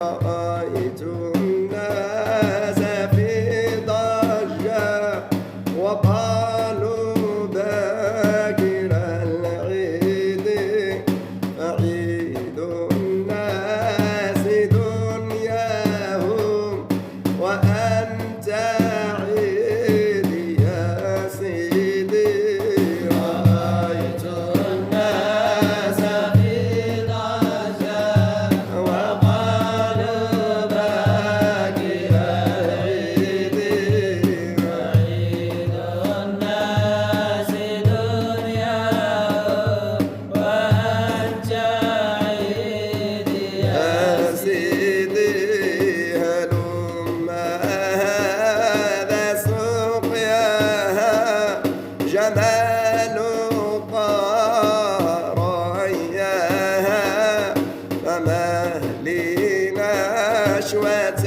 رأيت الناس في ضجة وقالوا باكر العيد عيد الناس دنياهم وأنت عيدي يا سيدي. رأيت الناس في ضجة وقالوا باكر العيد عيد الناس دنياهم وأنت عيدي يا سيدي. هلم هذا سقياها جمال طار إياها فما لي نشوة